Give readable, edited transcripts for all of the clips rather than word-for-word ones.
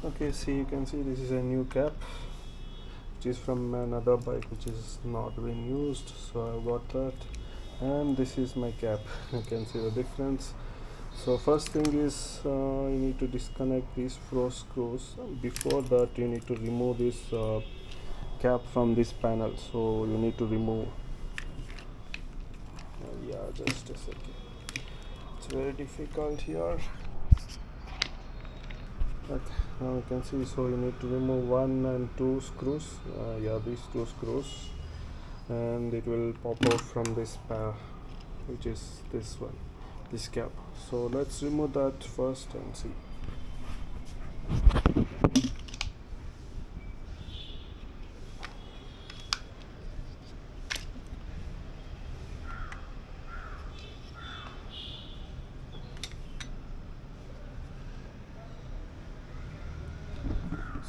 Okay, see, you can see this is a new cap which is from another bike which is not been used, so I got that. And this is my cap. You can see the difference. So first thing is you need to disconnect these four screws. Before that you need to remove this cap from this panel, so you need to remove yeah, just a second, it's very difficult here. Okay, now you can see, so you need to remove one and two screws, yeah, these two screws, and it will pop out from this which is this one, this cap. So let's remove that first and see.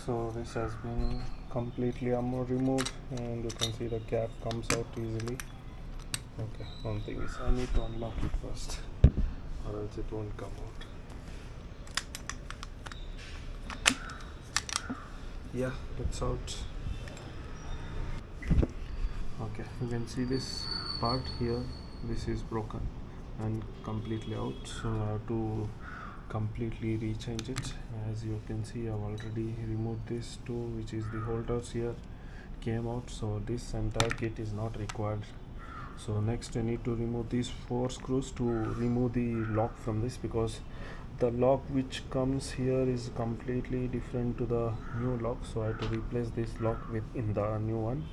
So this has been completely removed, and you can see the cap comes out easily. Okay, one thing is I need to unlock it first or else it won't come out. Yeah, it's out. Okay, you can see this part here, this is broken and completely out, so I have to completely rechange it. As you can see, I've already removed this too, which is the holders here came out, so this entire kit is not required. So next I need to remove these four screws to remove the lock from this, because the lock which comes here is completely different to the new lock, so I have to replace this lock with in the new one.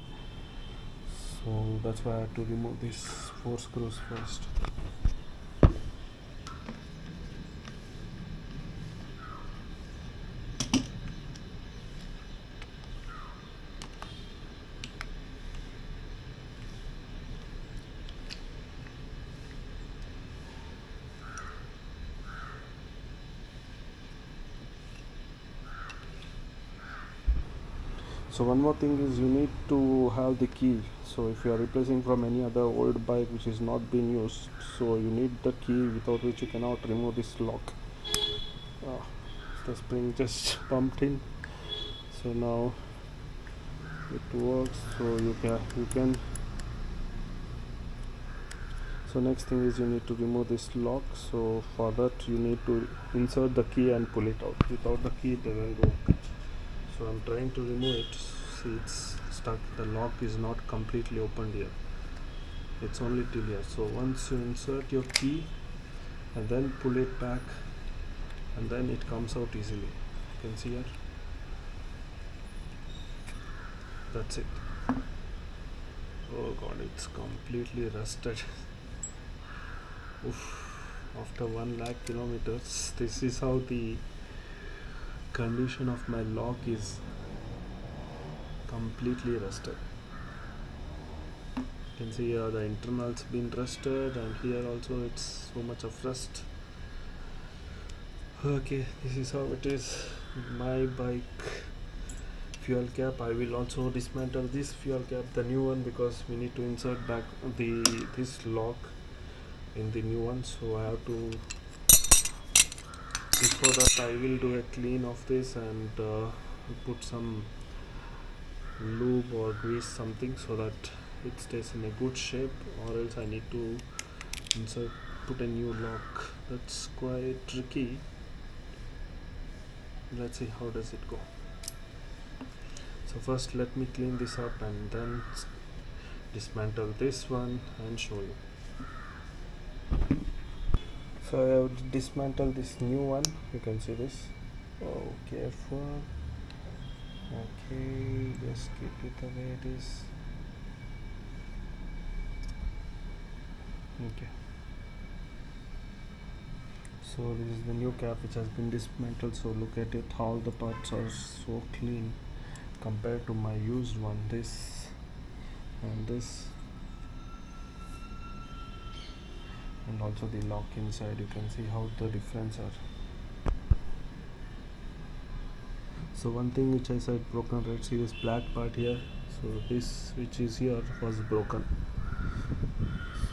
So that's why I have to remove these four screws first. So one more thing is you need to have the key. So if you are replacing from any other old bike which is not being used, so you need the key, without which you cannot remove this lock. The spring just pumped in, so now it works. So you can so next thing is you need to remove this lock. So for that you need to insert the key and pull it out. Without the key it doesn't work. So I'm trying to remove it. See, it's stuck. The lock is not completely opened here, it's only till here. So once you insert your key and then pull it back, and then it comes out easily. You can see here, that's it. Oh god, it's completely rusted. Oof. After 1 lakh kilometers, this is how the condition of my lock is, completely rusted. You can see here the internals been rusted, and here also it's so much of rust. Okay, this is how it is. My bike fuel cap, I will also dismantle this fuel cap, the new one, because we need to insert back this lock in the new one. So I have to, before that I will do a clean of this and put some lube or grease something so that it stays in a good shape, or else I need to put a new lock. That's quite tricky. Let's see how does it go. So first let me clean this up and then dismantle this one and show you. So I have dismantled this new one. You can see this. Oh, careful. Okay, just keep it the way it is. Okay. So this is the new cap which has been dismantled. So look at it, all the parts are so clean compared to my used one. This and this, and also the lock inside, you can see how the difference are. So one thing which I said broken, right? See this black part here. So this which is here was broken.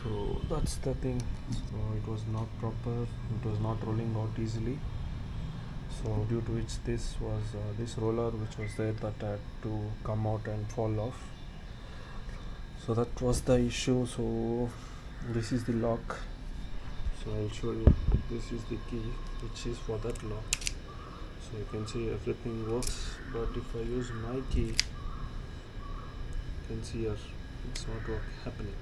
So that's the thing. So it was not proper. It was not rolling out easily. So due to which this roller which was there that had to come out and fall off. So that was the issue. So this is the lock. So I'll show you. This is the key which is for that lock. So you can see everything works, but if I use my key, you can see here it's not happening.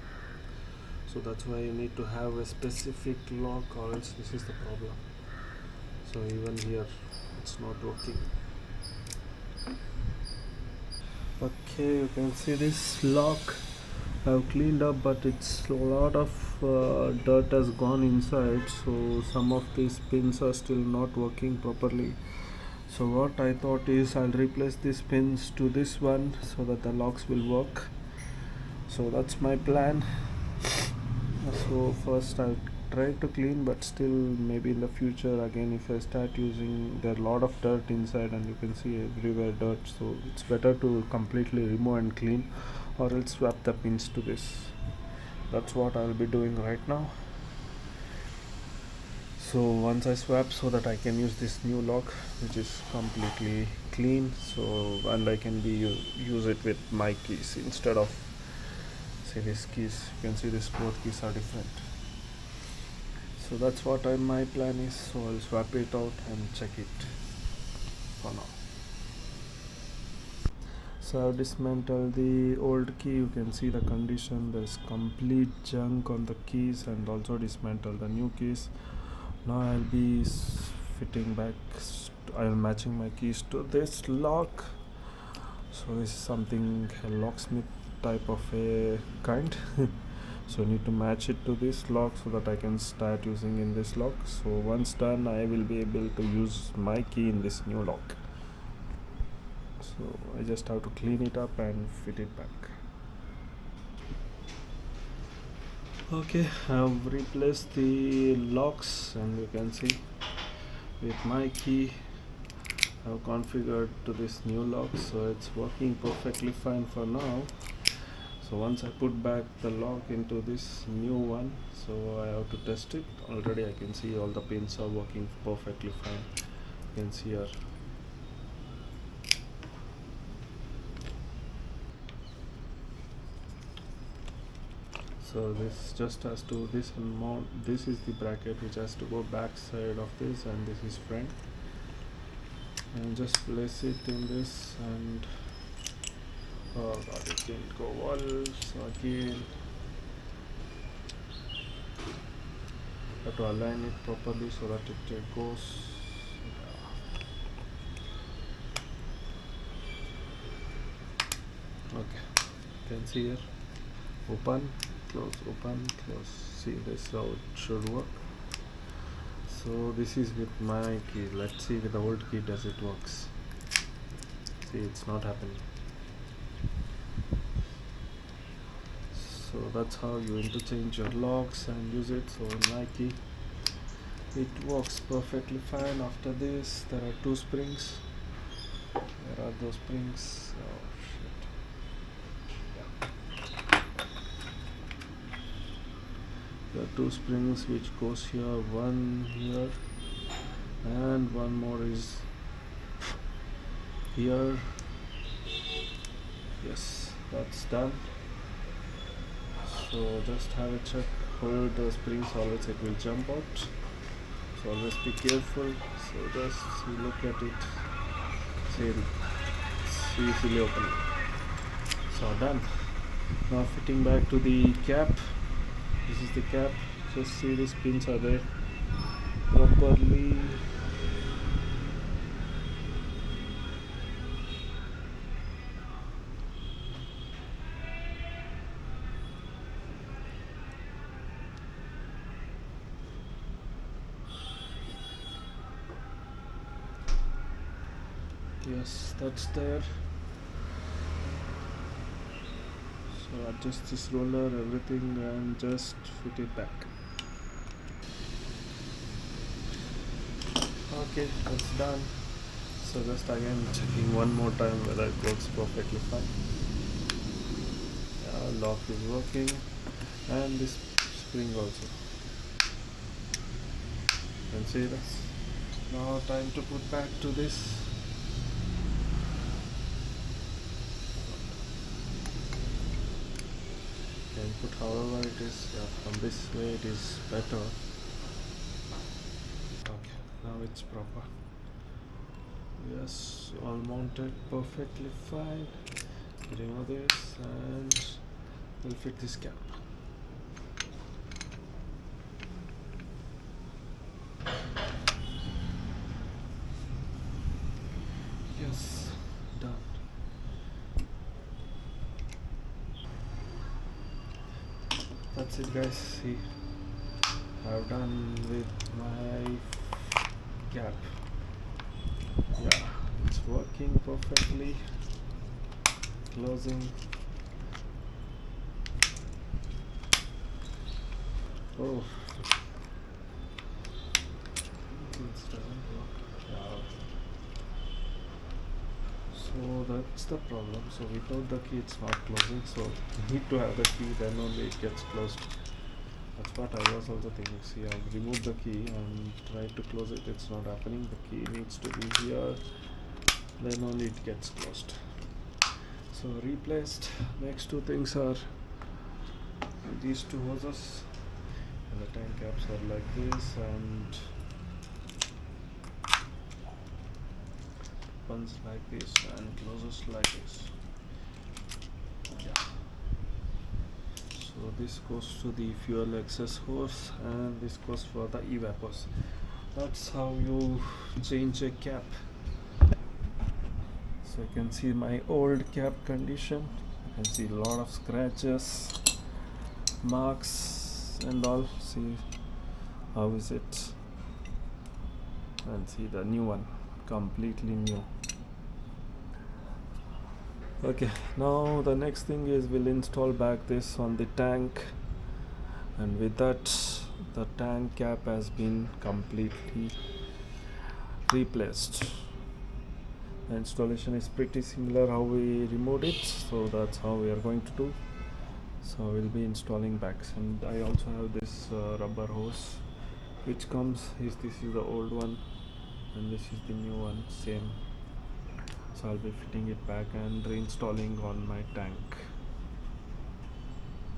So that's why you need to have a specific lock, or else this is the problem. So even here it's not working. Okay, you can see this lock I've cleaned up, but it's a lot of dirt has gone inside, so some of these pins are still not working properly. So what I thought is I'll replace these pins to this one so that the locks will work. So that's my plan. So first I'll try to clean, but still maybe in the future again if I start using, there are a lot of dirt inside and you can see everywhere dirt, so it's better to completely remove and clean, or else swap the pins to this. That's what I'll be doing right now. So once I swap, so that I can use this new lock which is completely clean, so and I can use it with my keys instead of, see, these keys. You can see these both keys are different. So that's what my plan is. So I'll swap it out and check it for now. So I've dismantled the old key. You can see the condition. There's complete junk on the keys, and also dismantled the new keys. Now I'll be fitting back. I'm matching my keys to this lock. So this is something a locksmith type of a kind. So I need to match it to this lock so that I can start using in this lock. So once done, I will be able to use my key in this new lock. So I just have to clean it up and fit it back. Okay, I've replaced the locks, and you can see with my key I've configured to this new lock, so it's working perfectly fine for now. So once I put back the lock into this new one, so I have to test it. Already I can see all the pins are working perfectly fine. You can see here. So this just has to, this mount, this is the bracket which has to go back side of this, and this is front. And just place it in this, and oh god, it didn't go well. So again have to align it properly so that it goes. Okay, you can see here, open, close, open, close. See, this is how it should work. So this is with my key. Let's see with the old key does it works. See, it's not happening. So that's how you interchange your locks and use it. So in my key it works perfectly fine. After this, there are two springs. Where are those springs? Oh shit. There are two springs which goes here, one here, and one more is here. Yes, that's done. So just have a check, hold the springs, or else it will jump out. So always be careful. So just look at it. See, it's easily open. So done. Now fitting back to the cap. This is the cap. Just see these pins are there properly. Yes, that's there. So adjust this roller, everything, and just fit it back. Okay, that's done. So just again checking one more time whether it works perfectly fine. Lock is working, and this spring also. You can see this. Now time to put back to this. Can put however it is. Yeah, from this way it is better. Okay, now it's proper. Yes, all mounted perfectly fine. Remove this and we'll fit this cap. Yes, done. That's it guys, see, I've done with my cap. Yeah, it's working perfectly. Closing. Oh, it doesn't work. Yeah. So that's the problem. So without the key it's not closing, so you need to have the key, then only it gets closed. That's what I was also thinking. See, I've removed the key and tried to close it, it's not happening. The key needs to be here, then only it gets closed. So replaced. Next two things are these two hoses, and the tank caps are like this, and opens like this and closes like this. Yeah. So this goes to the fuel access hose and this goes for the evaporators. That's how you change a cap. So you can see my old cap condition. You can see a lot of scratches, marks and all. See how is it, and see the new one, completely new. Okay, now the next thing is we'll install back this on the tank, and with that the tank cap has been completely replaced. The installation is pretty similar how we removed it, so that's how we are going to do. So we'll be installing back, and I also have this rubber hose which comes, this is the old one and this is the new one, same. So I'll be fitting it back and reinstalling on my tank.